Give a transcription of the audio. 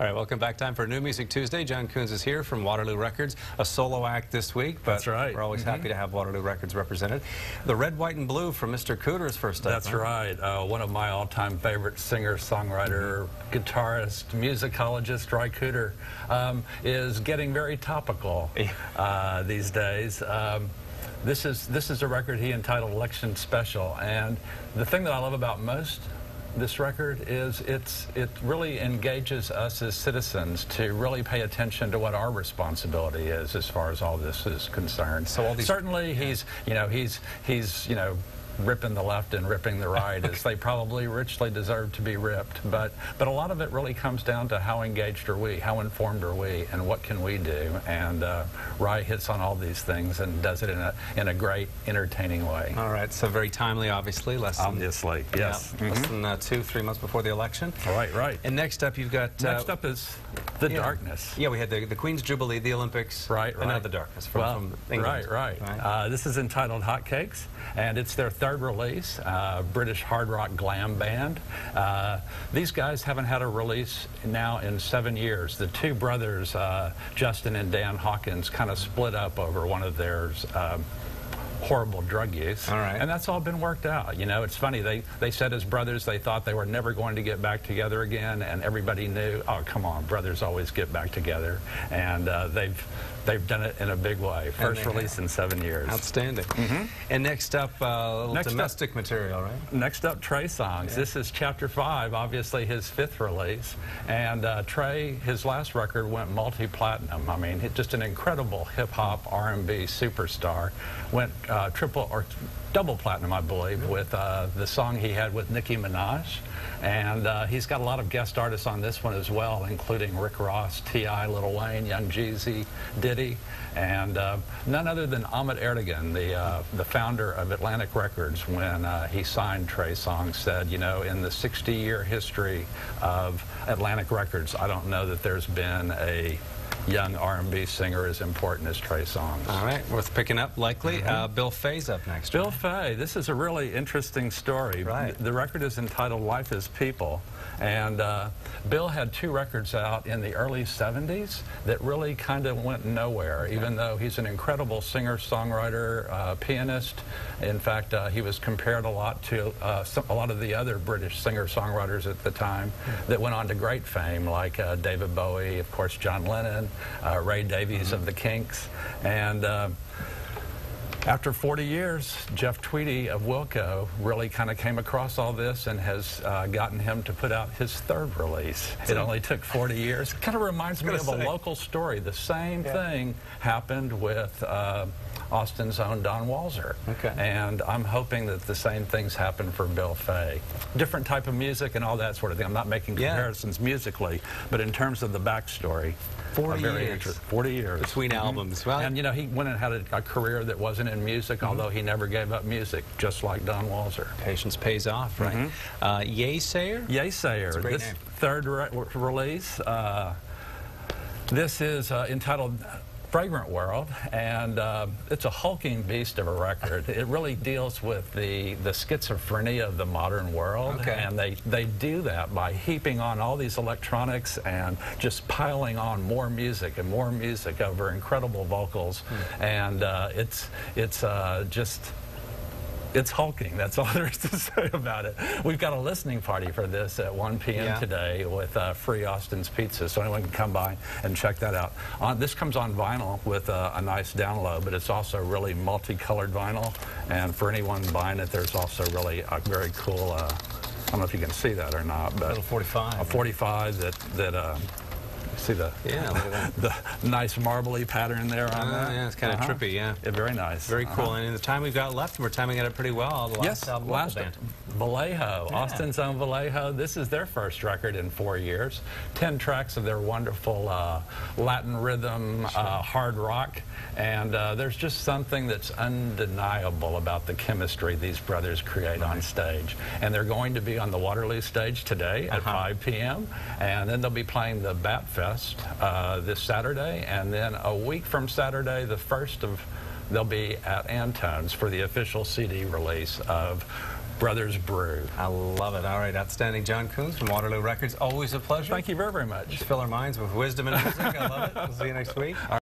All right, welcome back. Time for New Music Tuesday. John Coons is here from Waterloo Records, a solo act this week. But that's right. We're always happy to have Waterloo Records represented. The Red, White, and Blue from Mr. Cooter is first up. That's right. One of my all-time favorite singer, songwriter, guitarist, musicologist, Ry Cooder, is getting very topical these days. This is a record he entitled Election Special, and the thing that I love about this record is it really engages us as citizens to really pay attention to what our responsibility is as far as all this is concerned. So all these, certainly he's ripping the left and ripping the right, as they probably richly deserve to be ripped. But a lot of it really comes down to how engaged are we, how informed are we, and what can we do. And Ry hits on all these things and does it in a great, entertaining way. All right, so very timely, obviously. Yes. Yeah, less than 2-3 months before the election. Right. And next up, you've got... next up is The Darkness. Yeah, we had the Queen's Jubilee, the Olympics, and now The Darkness from England. Right. This is entitled Hotcakes, and it's their third release, British hard rock glam band. These guys haven't had a release now in 7 years. The two brothers, Justin and Dan Hawkins, kind of split up over one of theirs. Horrible drug use, and that's all been worked out. You know, it's funny, they said as brothers they thought they were never going to get back together again, and everybody knew, oh come on, brothers always get back together, and they've done it in a big way. First release in 7 years. Outstanding. And next up, domestic material, right? Next up, Trey Songz. Yeah. This is Chapter 5, obviously his 5th release, and Trey, his last record went multi-platinum. I mean, just an incredible hip-hop R&B superstar. Went triple or double platinum, I believe, with the song he had with Nicki Minaj. And he's got a lot of guest artists on this one as well, including Rick Ross, T.I., Lil Wayne, Young Jeezy, Diddy, and none other than Ahmet Ertegun, the founder of Atlantic Records, when he signed Trey Songz, said, you know, in the 60-year history of Atlantic Records, I don't know that there's been a young R&B singer as important as Trey Songz. All right, worth picking up, likely. Bill Fay's up next. Bill Fay, this is a really interesting story. Right. The record is entitled Life is People, and Bill had 2 records out in the early 70s that really kind of went nowhere, even though he's an incredible singer, songwriter, pianist. In fact, he was compared a lot to a lot of the other British singer-songwriters at the time that went on to great fame, like David Bowie, of course, John Lennon, Ray Davies of the Kinks, and after 40 years, Jeff Tweedy of Wilco really kind of came across all this and has gotten him to put out his 3rd release. It only took 40 years. It kind of reminds me of a local story. The same thing happened with Austin's own Don Walser. And I'm hoping that the same things happen for Bill Fay. Different type of music and all that sort of thing. I'm not making comparisons musically, but in terms of the backstory. 40 years. Between albums. Well, and, you know, he went and had a career that wasn't in music, although he never gave up music, just like Don Walser. Patience pays off, right? Yeasayer? Yeasayer. This name. 3rd release. This is entitled Fragrant World, and it's a hulking beast of a record. It really deals with the schizophrenia of the modern world, and they do that by heaping on all these electronics and just piling on more music and more music over incredible vocals, and it's hulking. That's all there is to say about it. We've got a listening party for this at 1 p.m. today with free Austin's Pizza, so anyone can come by and check that out. This comes on vinyl with a nice download, but it's also really multicolored vinyl, and for anyone buying it, there's also really a very cool, I don't know if you can see that or not, but a little 45. A 45 that see the the nice marbly pattern there on that? Yeah, it's kind of trippy, Very nice. Very cool. And in the time we've got left, we're timing it up pretty well. The last album of the band. Vallejo, Austin's own Vallejo. This is their first record in 4 years. 10 tracks of their wonderful Latin rhythm, hard rock. And there's just something that's undeniable about the chemistry these brothers create on stage. And they're going to be on the Waterloo stage today at 5 p.m. And then they'll be playing the Bat Fest this Saturday. And then a week from Saturday, the 1st of, they'll be at Antone's for the official CD release of Brothers Brew. I love it. All right, outstanding. John Coons from Waterloo Records. Always a pleasure. Thank you very, very much. Just fill our minds with wisdom and music. I love it. We'll see you next week.